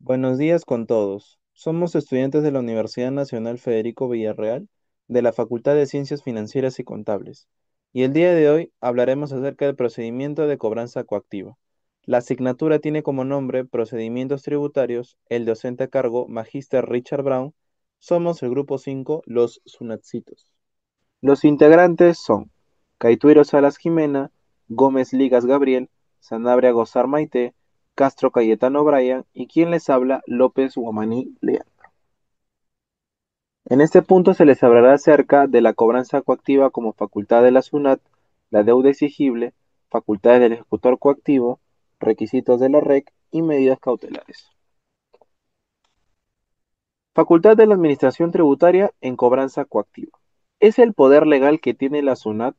Buenos días con todos. Somos estudiantes de la Universidad Nacional Federico Villarreal, de la Facultad de Ciencias Financieras y Contables. Y el día de hoy hablaremos acerca del procedimiento de cobranza coactiva. La asignatura tiene como nombre Procedimientos Tributarios, el docente a cargo, Magíster Richard Brown. Somos el grupo 5, los Sunatcitos. Los integrantes son Caituiro Salas Jimena, Gómez Ligas Gabriel, Sanabria Gozar Maite, Castro Cayetano Brian y quien les habla López Guamaní Lea. En este punto se les hablará acerca de la cobranza coactiva como facultad de la SUNAT, la deuda exigible, facultades del ejecutor coactivo, requisitos de la REC y medidas cautelares. Facultad de la Administración Tributaria en cobranza coactiva. Es el poder legal que tiene la SUNAT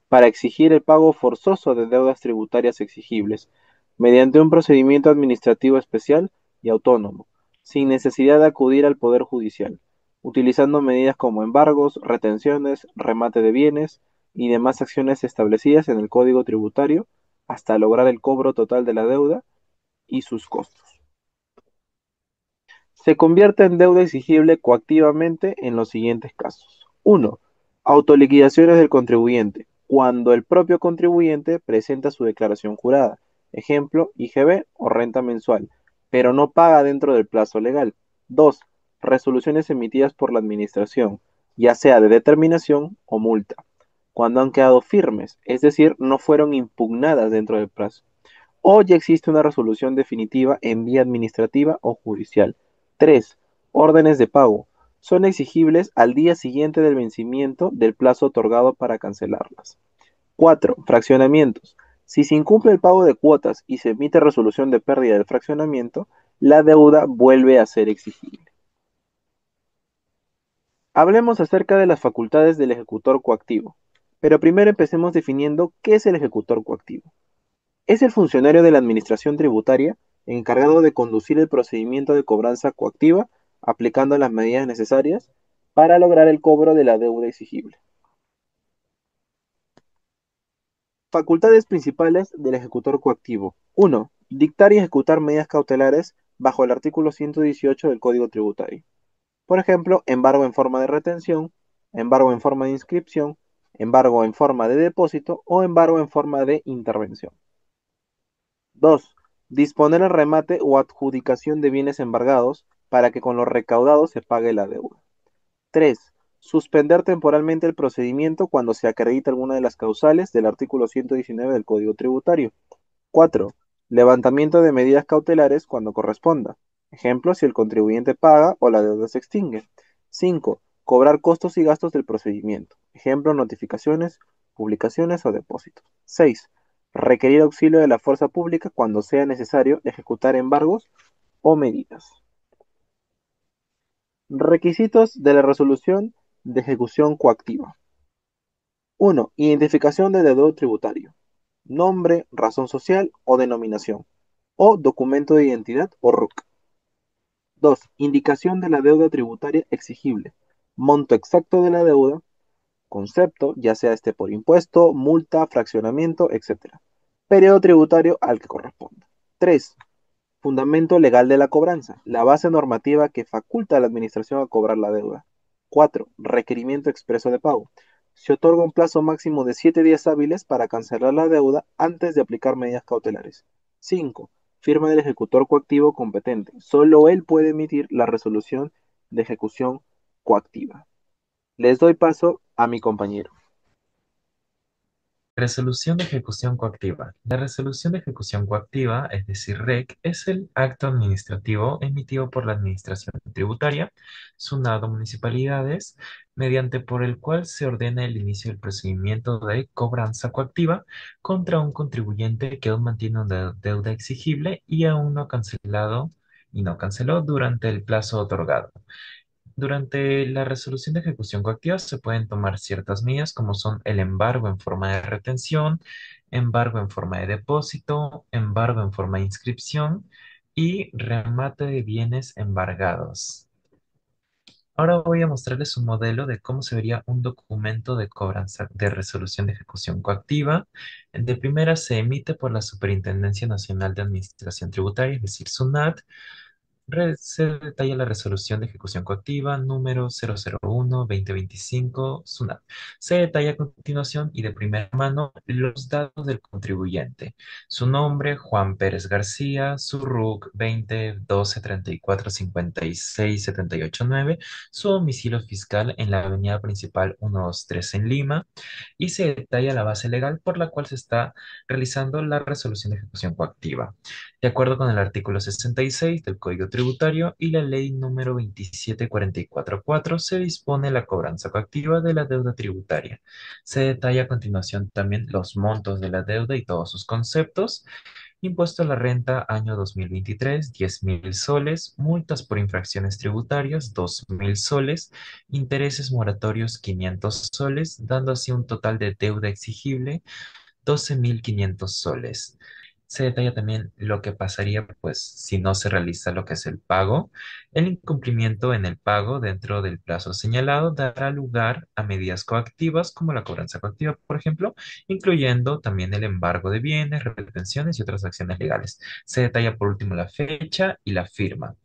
para exigir el pago forzoso de deudas tributarias exigibles mediante un procedimiento administrativo especial y autónomo, sin necesidad de acudir al Poder Judicial, utilizando medidas como embargos, retenciones, remate de bienes y demás acciones establecidas en el Código Tributario hasta lograr el cobro total de la deuda y sus costos. Se convierte en deuda exigible coactivamente en los siguientes casos. Uno, autoliquidaciones del contribuyente, cuando el propio contribuyente presenta su declaración jurada, ejemplo, IGB o renta mensual, pero no paga dentro del plazo legal. 2, resoluciones emitidas por la administración, ya sea de determinación o multa, cuando han quedado firmes, es decir, no fueron impugnadas dentro del plazo o ya existe una resolución definitiva en vía administrativa o judicial. 3. Órdenes de pago. Son exigibles al día siguiente del vencimiento del plazo otorgado para cancelarlas. 4. Fraccionamientos. Si se incumple el pago de cuotas y se emite resolución de pérdida del fraccionamiento, la deuda vuelve a ser exigible. Hablemos acerca de las facultades del ejecutor coactivo, pero primero empecemos definiendo qué es el ejecutor coactivo. Es el funcionario de la Administración Tributaria encargado de conducir el procedimiento de cobranza coactiva, aplicando las medidas necesarias para lograr el cobro de la deuda exigible. Facultades principales del ejecutor coactivo. 1. Dictar y ejecutar medidas cautelares bajo el artículo 118 del Código Tributario. Por ejemplo, embargo en forma de retención, embargo en forma de inscripción, embargo en forma de depósito o embargo en forma de intervención. 2. Disponer el remate o adjudicación de bienes embargados para que con lo recaudado se pague la deuda. 3. Suspender temporalmente el procedimiento cuando se acredita alguna de las causales del artículo 119 del Código Tributario. 4. Levantamiento de medidas cautelares cuando corresponda. Ejemplo, si el contribuyente paga o la deuda se extingue. 5. Cobrar costos y gastos del procedimiento. Ejemplo, notificaciones, publicaciones o depósitos. 6. Requerir auxilio de la fuerza pública cuando sea necesario ejecutar embargos o medidas. Requisitos de la resolución de ejecución coactiva. 1. Identificación del deudor tributario. Nombre, razón social o denominación. O documento de identidad o RUC. 2. Indicación de la deuda tributaria exigible. Monto exacto de la deuda. Concepto, ya sea este por impuesto, multa, fraccionamiento, etc. Periodo tributario al que corresponda. 3. Fundamento legal de la cobranza. La base normativa que faculta a la administración a cobrar la deuda. 4. Requerimiento expreso de pago. Se otorga un plazo máximo de 7 días hábiles para cancelar la deuda antes de aplicar medidas cautelares. 5. Firma del ejecutor coactivo competente. Solo él puede emitir la resolución de ejecución coactiva. Les doy paso a mi compañero. Resolución de ejecución coactiva. La resolución de ejecución coactiva, es decir, REC, es el acto administrativo emitido por la Administración Tributaria, SUNAT o municipalidades, mediante por el cual se ordena el inicio del procedimiento de cobranza coactiva contra un contribuyente que aún mantiene una deuda exigible y aún no ha cancelado y no canceló durante el plazo otorgado. Durante la resolución de ejecución coactiva se pueden tomar ciertas medidas como son el embargo en forma de retención, embargo en forma de depósito, embargo en forma de inscripción y remate de bienes embargados. Ahora voy a mostrarles un modelo de cómo se vería un documento de cobranza de resolución de ejecución coactiva. De primera se emite por la Superintendencia Nacional de Administración Tributaria, es decir, SUNAT. Se detalla la resolución de ejecución coactiva número 001-2025 SUNAT. Se detalla a continuación y de primera mano los datos del contribuyente. Su nombre, Juan Pérez García, su RUC 20 12 34 56 78 9, su domicilio fiscal en la avenida principal 123 en Lima, y se detalla la base legal por la cual se está realizando la resolución de ejecución coactiva de acuerdo con el artículo 66 del Código Tributario y la Ley número 27444, se dispone la cobranza coactiva de la deuda tributaria. Se detalla a continuación también los montos de la deuda y todos sus conceptos. Impuesto a la renta año 2023, 10.000 soles. Multas por infracciones tributarias, 2.000 soles. Intereses moratorios, 500 soles, dando así un total de deuda exigible 12.500 soles. Se detalla también lo que pasaría, pues, si no se realiza lo que es el pago. El incumplimiento en el pago dentro del plazo señalado dará lugar a medidas coactivas como la cobranza coactiva, por ejemplo, incluyendo también el embargo de bienes, retenciones y otras acciones legales. Se detalla por último la fecha y la firma.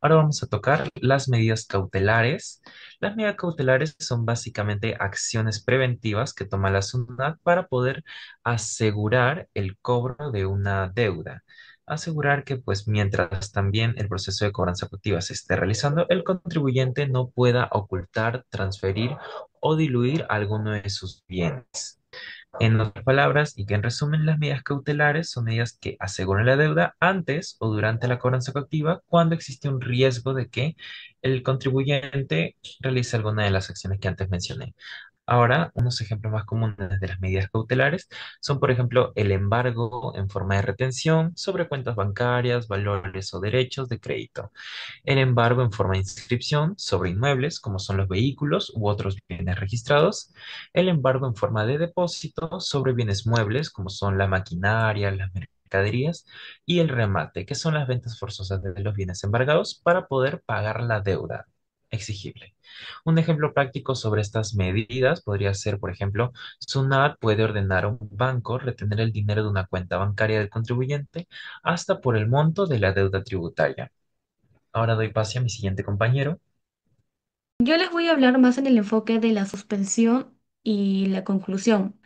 Ahora vamos a tocar las medidas cautelares. Las medidas cautelares son básicamente acciones preventivas que toma la SUNAT para poder asegurar el cobro de una deuda. Asegurar que, pues, mientras también el proceso de cobranza colectiva se esté realizando, el contribuyente no pueda ocultar, transferir o diluir alguno de sus bienes. En otras palabras, y que en resumen, las medidas cautelares son medidas que aseguran la deuda antes o durante la cobranza coactiva cuando existe un riesgo de que el contribuyente realice alguna de las acciones que antes mencioné. Ahora, unos ejemplos más comunes de las medidas cautelares son, por ejemplo, el embargo en forma de retención sobre cuentas bancarias, valores o derechos de crédito, el embargo en forma de inscripción sobre inmuebles, como son los vehículos u otros bienes registrados, el embargo en forma de depósito sobre bienes muebles, como son la maquinaria, las mercaderías, y el remate, que son las ventas forzosas de los bienes embargados para poder pagar la deuda exigible. Un ejemplo práctico sobre estas medidas podría ser, por ejemplo, SUNAT puede ordenar a un banco retener el dinero de una cuenta bancaria del contribuyente hasta por el monto de la deuda tributaria. Ahora doy pase a mi siguiente compañero. Yo les voy a hablar más en el enfoque de la suspensión y la conclusión.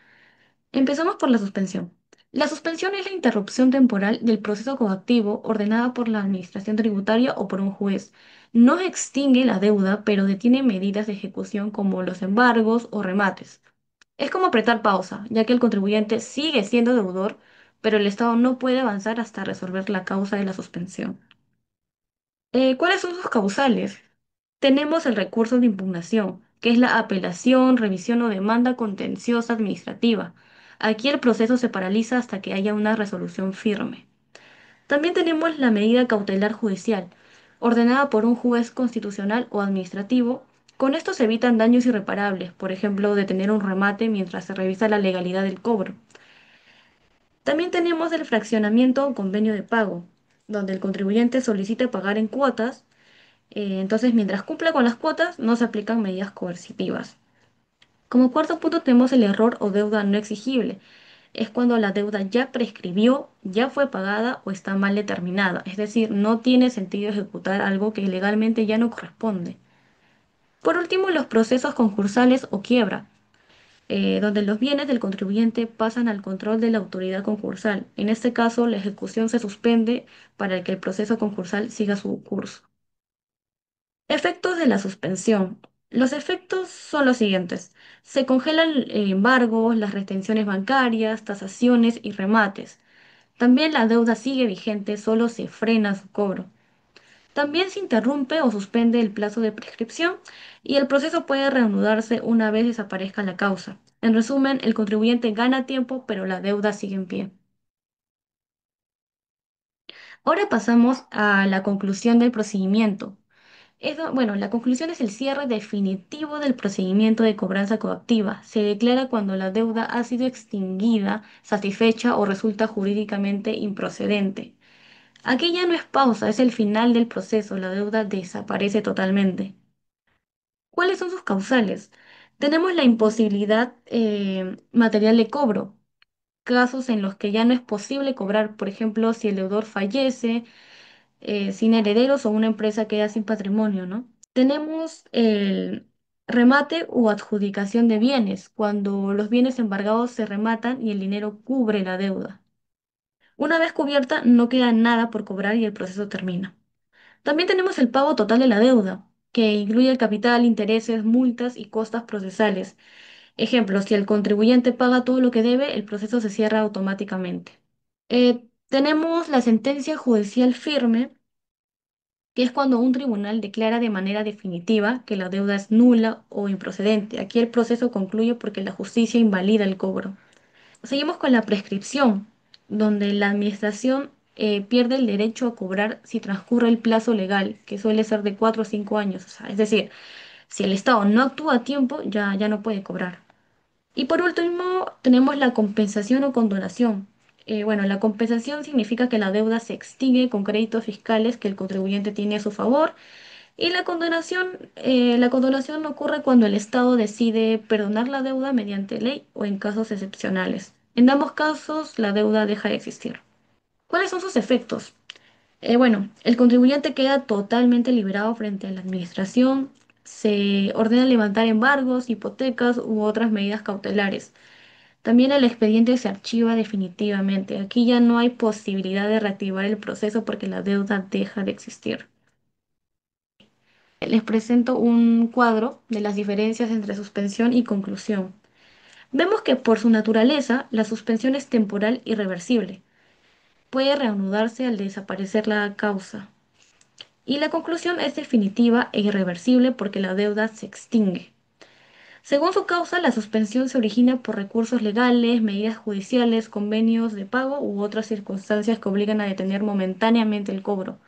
Empezamos por la suspensión. La suspensión es la interrupción temporal del proceso coactivo ordenada por la administración tributaria o por un juez. No extingue la deuda, pero detiene medidas de ejecución como los embargos o remates. Es como apretar pausa, ya que el contribuyente sigue siendo deudor, pero el Estado no puede avanzar hasta resolver la causa de la suspensión. ¿Cuáles son sus causales? Tenemos el recurso de impugnación, que es la apelación, revisión o demanda contenciosa administrativa. Aquí el proceso se paraliza hasta que haya una resolución firme. También tenemos la medida cautelar judicial, ordenada por un juez constitucional o administrativo. Con esto se evitan daños irreparables, por ejemplo, detener un remate mientras se revisa la legalidad del cobro. También tenemos el fraccionamiento o convenio de pago, donde el contribuyente solicita pagar en cuotas. Entonces, mientras cumpla con las cuotas, no se aplican medidas coercitivas. Como cuarto punto tenemos el error o deuda no exigible. Es cuando la deuda ya prescribió, ya fue pagada o está mal determinada. Es decir, no tiene sentido ejecutar algo que legalmente ya no corresponde. Por último, los procesos concursales o quiebra, donde los bienes del contribuyente pasan al control de la autoridad concursal. En este caso, la ejecución se suspende para que el proceso concursal siga su curso. Efectos de la suspensión. Los efectos son los siguientes. Se congelan embargos, las retenciones bancarias, tasaciones y remates. También la deuda sigue vigente, solo se frena su cobro. También se interrumpe o suspende el plazo de prescripción y el proceso puede reanudarse una vez desaparezca la causa. En resumen, el contribuyente gana tiempo, pero la deuda sigue en pie. Ahora pasamos a la conclusión del procedimiento. Bueno, la conclusión es el cierre definitivo del procedimiento de cobranza coactiva. Se declara cuando la deuda ha sido extinguida, satisfecha o resulta jurídicamente improcedente. Aquí ya no es pausa, es el final del proceso, la deuda desaparece totalmente. ¿Cuáles son sus causales? Tenemos la imposibilidad material de cobro, casos en los que ya no es posible cobrar, por ejemplo, si el deudor fallece, sin herederos o una empresa queda sin patrimonio, ¿no? Tenemos el remate o adjudicación de bienes, cuando los bienes embargados se rematan y el dinero cubre la deuda. Una vez cubierta, no queda nada por cobrar y el proceso termina. También tenemos el pago total de la deuda, que incluye el capital, intereses, multas y costas procesales. Ejemplo, si el contribuyente paga todo lo que debe, el proceso se cierra automáticamente. Tenemos la sentencia judicial firme, que es cuando un tribunal declara de manera definitiva que la deuda es nula o improcedente. Aquí el proceso concluye porque la justicia invalida el cobro. Seguimos con la prescripción, donde la administración pierde el derecho a cobrar si transcurre el plazo legal, que suele ser de 4 o 5 años. O sea, es decir, si el Estado no actúa a tiempo, ya no puede cobrar. Y por último, tenemos la compensación o condonación. Bueno, la compensación significa que la deuda se extingue con créditos fiscales que el contribuyente tiene a su favor. Y la condonación ocurre cuando el Estado decide perdonar la deuda mediante ley o en casos excepcionales. En ambos casos, la deuda deja de existir. ¿Cuáles son sus efectos? Bueno, el contribuyente queda totalmente liberado frente a la administración. Se ordena levantar embargos, hipotecas u otras medidas cautelares. También el expediente se archiva definitivamente. Aquí ya no hay posibilidad de reactivar el proceso porque la deuda deja de existir. Les presento un cuadro de las diferencias entre suspensión y conclusión. Vemos que por su naturaleza, la suspensión es temporal y reversible. Puede reanudarse al desaparecer la causa. Y la conclusión es definitiva e irreversible porque la deuda se extingue. Según su causa, la suspensión se origina por recursos legales, medidas judiciales, convenios de pago u otras circunstancias que obligan a detener momentáneamente el cobro.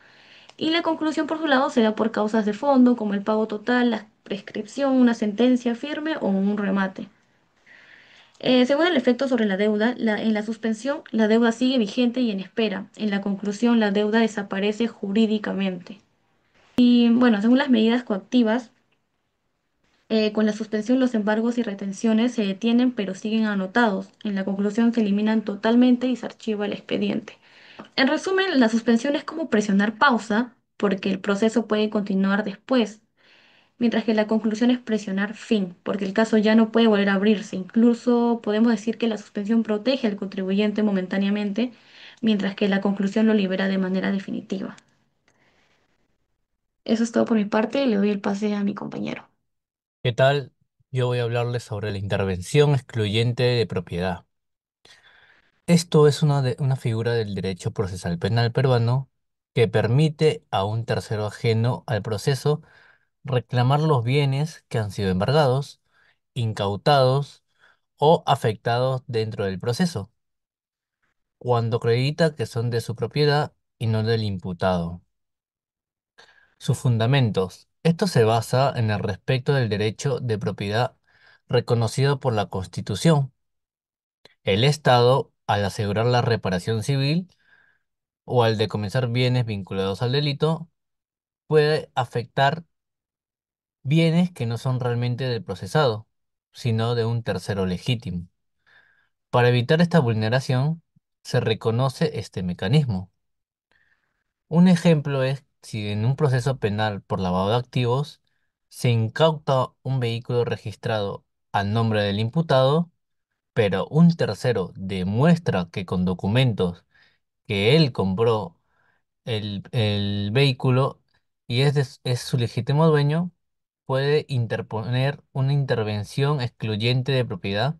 Y la conclusión, por su lado, se da por causas de fondo, como el pago total, la prescripción, una sentencia firme o un remate. Según el efecto sobre la deuda, en la suspensión la deuda sigue vigente y en espera. En la conclusión la deuda desaparece jurídicamente. Y bueno, según las medidas coactivas, con la suspensión los embargos y retenciones se detienen pero siguen anotados. En la conclusión se eliminan totalmente y se archiva el expediente. En resumen, la suspensión es como presionar pausa porque el proceso puede continuar después, mientras que la conclusión es presionar fin porque el caso ya no puede volver a abrirse. Incluso podemos decir que la suspensión protege al contribuyente momentáneamente, mientras que la conclusión lo libera de manera definitiva. Eso es todo por mi parte, le doy el pase a mi compañero. ¿Qué tal? Yo voy a hablarles sobre la intervención excluyente de propiedad. Esto es una figura del derecho procesal penal peruano que permite a un tercero ajeno al proceso reclamar los bienes que han sido embargados, incautados o afectados dentro del proceso, cuando acredita que son de su propiedad y no del imputado. Sus fundamentos. Esto se basa en el respeto del derecho de propiedad reconocido por la Constitución. El Estado, al asegurar la reparación civil o al decomisar bienes vinculados al delito, puede afectar bienes que no son realmente del procesado, sino de un tercero legítimo. Para evitar esta vulneración, se reconoce este mecanismo. Un ejemplo es si en un proceso penal por lavado de activos se incauta un vehículo registrado a nombre del imputado, pero un tercero demuestra que con documentos que él compró el vehículo y es su legítimo dueño, puede interponer una intervención excluyente de propiedad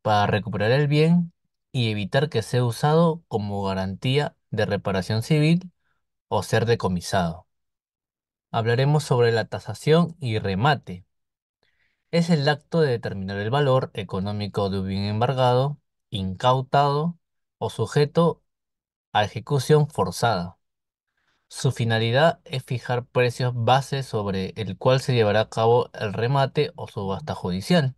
para recuperar el bien y evitar que sea usado como garantía de reparación civil o ser decomisado. Hablaremos sobre la tasación y remate. Es el acto de determinar el valor económico de un bien embargado, incautado o sujeto a ejecución forzada. Su finalidad es fijar precios base sobre el cual se llevará a cabo el remate o subasta judicial.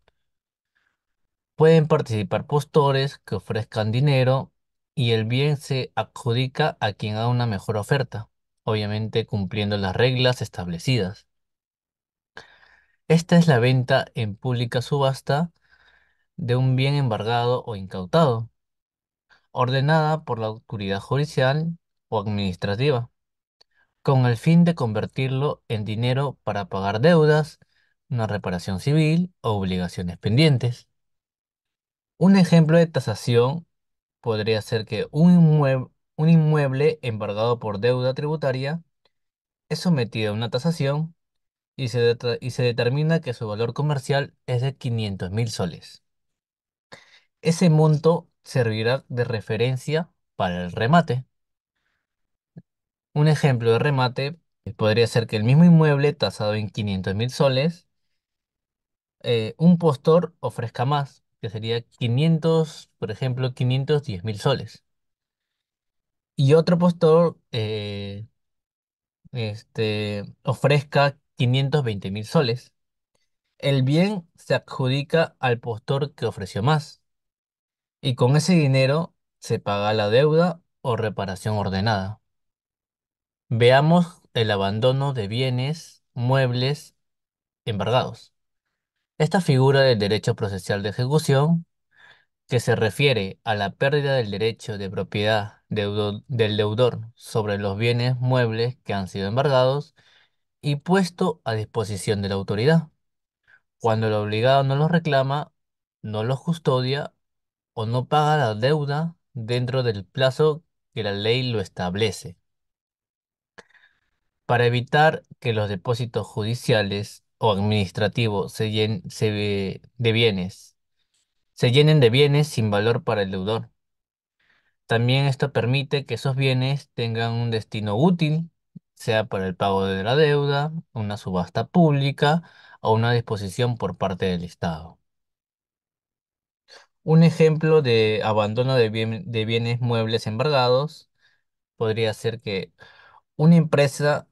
Pueden participar postores que ofrezcan dinero y el bien se adjudica a quien haga una mejor oferta, obviamente cumpliendo las reglas establecidas. Esta es la venta en pública subasta de un bien embargado o incautado, ordenada por la autoridad judicial o administrativa. con el fin de convertirlo en dinero para pagar deudas, una reparación civil o obligaciones pendientes. Un ejemplo de tasación podría ser que un inmueble embargado por deuda tributaria es sometido a una tasación y se determina que su valor comercial es de 500.000 soles. Ese monto servirá de referencia para el remate. Un ejemplo de remate podría ser que el mismo inmueble tasado en 500.000 soles, un postor ofrezca más, que sería 500, por ejemplo, 510.000 soles. Y otro postor ofrezca 520.000 soles. El bien se adjudica al postor que ofreció más, y con ese dinero se paga la deuda o reparación ordenada. Veamos el abandono de bienes muebles embargados. Esta figura del derecho procesal de ejecución, que se refiere a la pérdida del derecho de propiedad del deudor sobre los bienes muebles que han sido embargados y puesto a disposición de la autoridad, cuando el obligado no los reclama, no los custodia o no paga la deuda dentro del plazo que la ley lo establece. Para evitar que los depósitos judiciales o administrativos se llenen de bienes sin valor para el deudor. También esto permite que esos bienes tengan un destino útil, sea para el pago de la deuda, una subasta pública o una disposición por parte del Estado. Un ejemplo de abandono de bienes muebles embargados podría ser que una empresa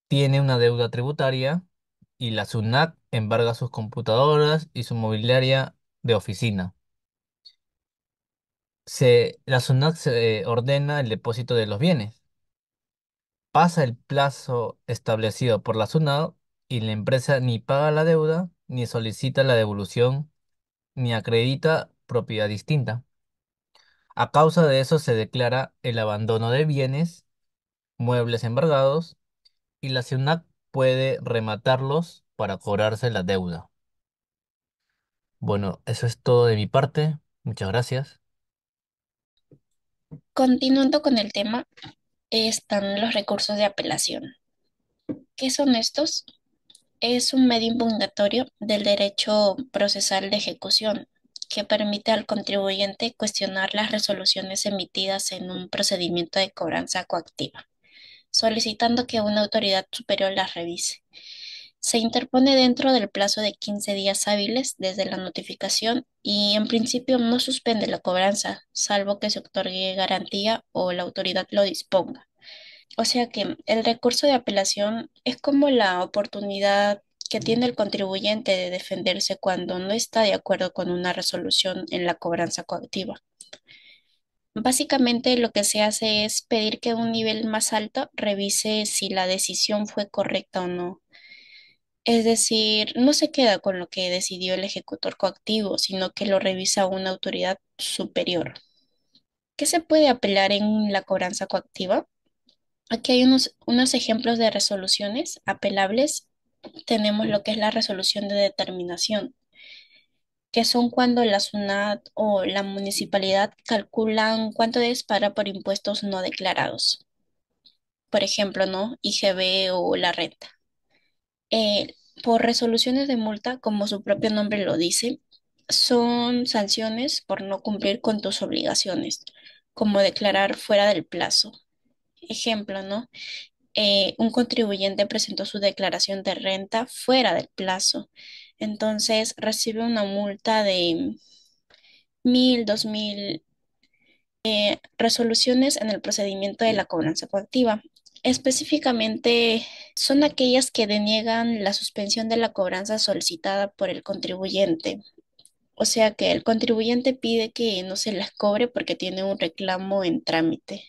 tiene una deuda tributaria y la SUNAT embarga sus computadoras y su mobiliaria de oficina. La SUNAT ordena el depósito de los bienes. Pasa el plazo establecido por la SUNAT y la empresa ni paga la deuda, ni solicita la devolución, ni acredita propiedad distinta. A causa de eso se declara el abandono de bienes muebles embargados y la SUNAT puede rematarlos para cobrarse la deuda. Bueno, eso es todo de mi parte. Muchas gracias. Continuando con el tema, están los recursos de apelación. ¿Qué son estos? Es un medio impugnatorio del derecho procesal de ejecución que permite al contribuyente cuestionar las resoluciones emitidas en un procedimiento de cobranza coactiva, solicitando que una autoridad superior las revise. Se interpone dentro del plazo de 15 días hábiles desde la notificación y en principio no suspende la cobranza, salvo que se otorgue garantía o la autoridad lo disponga. O sea que el recurso de apelación es como la oportunidad que tiene el contribuyente de defenderse cuando no está de acuerdo con una resolución en la cobranza coactiva. Básicamente lo que se hace es pedir que un nivel más alto revise si la decisión fue correcta o no. Es decir, no se queda con lo que decidió el ejecutor coactivo, sino que lo revisa una autoridad superior. ¿Qué se puede apelar en la cobranza coactiva? Aquí hay unos ejemplos de resoluciones apelables. Tenemos lo que es la resolución de determinación, que son cuando la SUNAT o la municipalidad calculan cuánto debes pagar por impuestos no declarados. Por ejemplo, ¿no? IGB o la renta. Por resoluciones de multa, como su propio nombre lo dice, son sanciones por no cumplir con tus obligaciones, como declarar fuera del plazo. Ejemplo, ¿no? Un contribuyente presentó su declaración de renta fuera del plazo. Entonces recibe una multa de 1.000, 2.000 resoluciones en el procedimiento de la cobranza coactiva. Específicamente son aquellas que deniegan la suspensión de la cobranza solicitada por el contribuyente. O sea que el contribuyente pide que no se las cobre porque tiene un reclamo en trámite.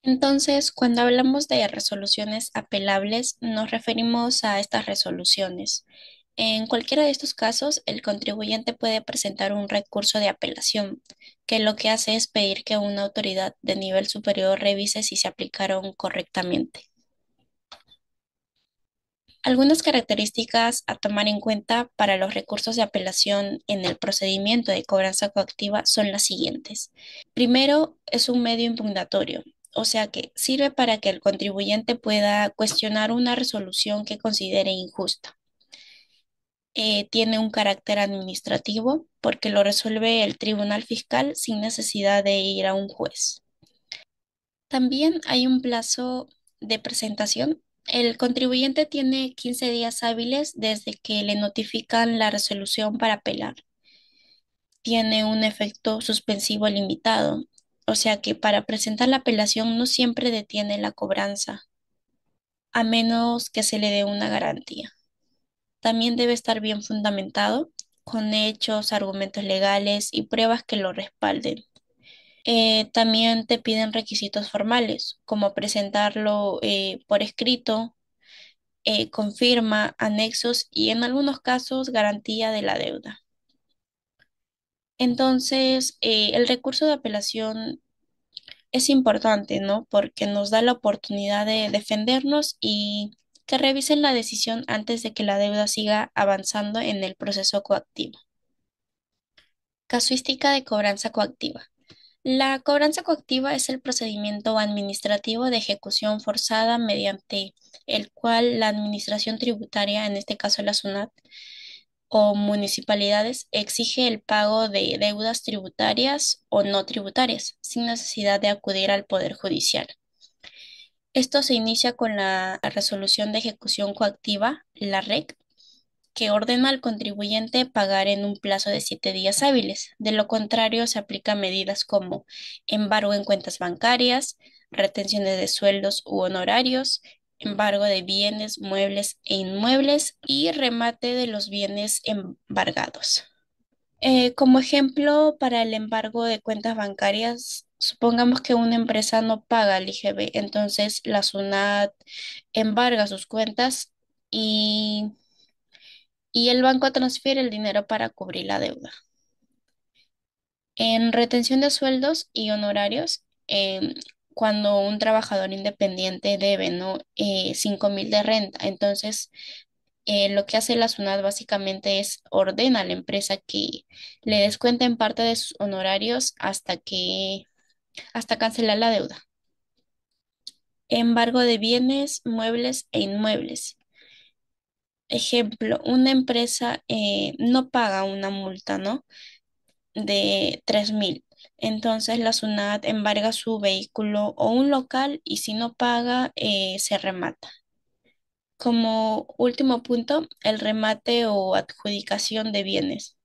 Entonces, cuando hablamos de resoluciones apelables, nos referimos a estas resoluciones. En cualquiera de estos casos, el contribuyente puede presentar un recurso de apelación, que lo que hace es pedir que una autoridad de nivel superior revise si se aplicaron correctamente. Algunas características a tomar en cuenta para los recursos de apelación en el procedimiento de cobranza coactiva son las siguientes. Primero, es un medio impugnatorio, o sea que sirve para que el contribuyente pueda cuestionar una resolución que considere injusta. Tiene un carácter administrativo porque lo resuelve el tribunal fiscal sin necesidad de ir a un juez. También hay un plazo de presentación. El contribuyente tiene 15 días hábiles desde que le notifican la resolución para apelar. Tiene un efecto suspensivo limitado, o sea que para presentar la apelación no siempre detiene la cobranza, a menos que se le dé una garantía. También debe estar bien fundamentado, con hechos, argumentos legales y pruebas que lo respalden. También te piden requisitos formales, como presentarlo por escrito, con firma, anexos y en algunos casos garantía de la deuda. Entonces, el recurso de apelación es importante, ¿no? Porque nos da la oportunidad de defendernos y que revisen la decisión antes de que la deuda siga avanzando en el proceso coactivo. Casuística de cobranza coactiva. La cobranza coactiva es el procedimiento administrativo de ejecución forzada mediante el cual la administración tributaria, en este caso la SUNAT, o municipalidades, exige el pago de deudas tributarias o no tributarias, sin necesidad de acudir al Poder Judicial. Esto se inicia con la resolución de ejecución coactiva, la REC, que ordena al contribuyente pagar en un plazo de 7 días hábiles. De lo contrario, se aplican medidas como embargo en cuentas bancarias, retenciones de sueldos u honorarios, embargo de bienes, muebles e inmuebles y remate de los bienes embargados. Como ejemplo, para el embargo de cuentas bancarias, supongamos que una empresa no paga al IGB, entonces la SUNAT embarga sus cuentas y el banco transfiere el dinero para cubrir la deuda. En retención de sueldos y honorarios, cuando un trabajador independiente debe, ¿no? 5.000 de renta, entonces lo que hace la SUNAT básicamente es ordena a la empresa que le descuenten parte de sus honorarios hasta cancelar la deuda. Embargo de bienes, muebles e inmuebles. Ejemplo, una empresa no paga una multa, ¿no? De 3.000. Entonces la SUNAT embarga su vehículo o un local y si no paga, se remata. Como último punto, el remate o adjudicación de bienes.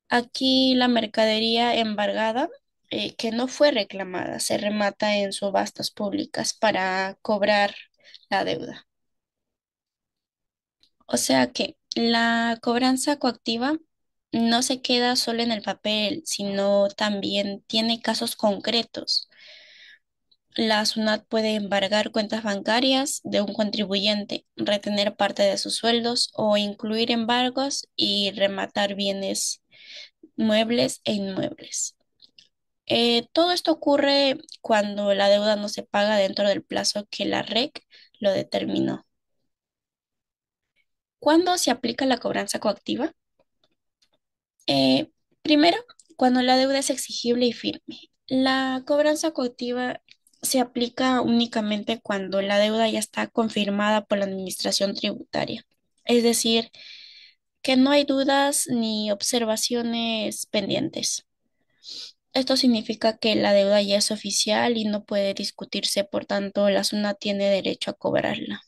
Aquí la mercadería embargada, que no fue reclamada, se remata en subastas públicas para cobrar la deuda. O sea que la cobranza coactiva no se queda solo en el papel, sino también tiene casos concretos. La SUNAT puede embargar cuentas bancarias de un contribuyente, retener parte de sus sueldos o incluir embargos y rematar bienes muebles e inmuebles. Todo esto ocurre cuando la deuda no se paga dentro del plazo que la REC lo determinó. ¿Cuándo se aplica la cobranza coactiva? Eh, Primero, cuando la deuda es exigible y firme. La cobranza coactiva se aplica únicamente cuando la deuda ya está confirmada por la administración tributaria. Es decir, que no hay dudas ni observaciones pendientes. Esto significa que la deuda ya es oficial y no puede discutirse, por tanto, la SUNAT tiene derecho a cobrarla.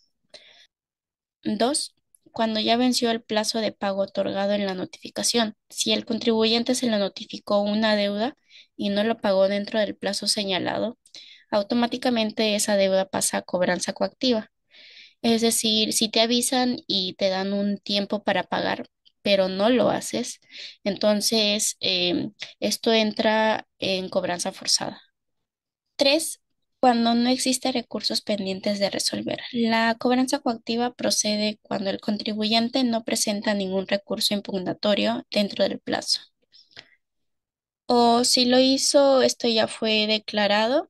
Dos, cuando ya venció el plazo de pago otorgado en la notificación. Si el contribuyente se le notificó una deuda y no lo pagó dentro del plazo señalado, automáticamente esa deuda pasa a cobranza coactiva. Es decir, si te avisan y te dan un tiempo para pagar, pero no lo haces, entonces esto entra en cobranza forzada. Tres, Cuando no existen recursos pendientes de resolver. La cobranza coactiva procede cuando el contribuyente no presenta ningún recurso impugnatorio dentro del plazo. O si lo hizo, esto ya fue declarado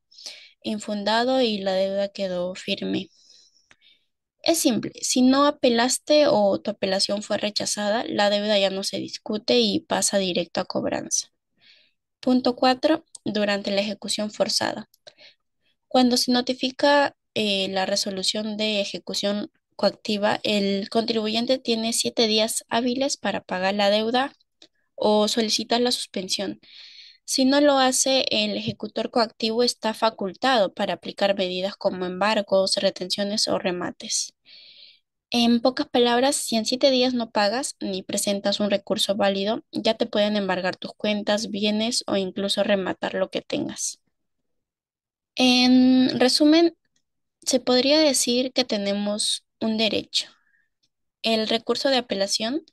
infundado y la deuda quedó firme. Es simple, si no apelaste o tu apelación fue rechazada, la deuda ya no se discute y pasa directo a cobranza. Punto 4. Durante la ejecución forzada. Cuando se notifica la resolución de ejecución coactiva, el contribuyente tiene 7 días hábiles para pagar la deuda o solicitar la suspensión. Si no lo hace, el ejecutor coactivo está facultado para aplicar medidas como embargos, retenciones o remates. En pocas palabras, si en 7 días no pagas ni presentas un recurso válido, ya te pueden embargar tus cuentas, bienes o incluso rematar lo que tengas. En resumen, se podría decir que tenemos un derecho, el recurso de apelación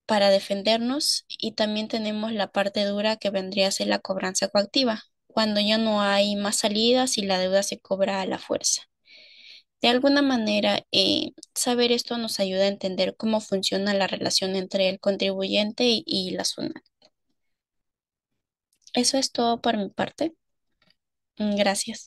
para defendernos y también tenemos la parte dura que vendría a ser la cobranza coactiva, cuando ya no hay más salidas y la deuda se cobra a la fuerza. De alguna manera, saber esto nos ayuda a entender cómo funciona la relación entre el contribuyente y la SUNAT. Eso es todo por mi parte. Gracias.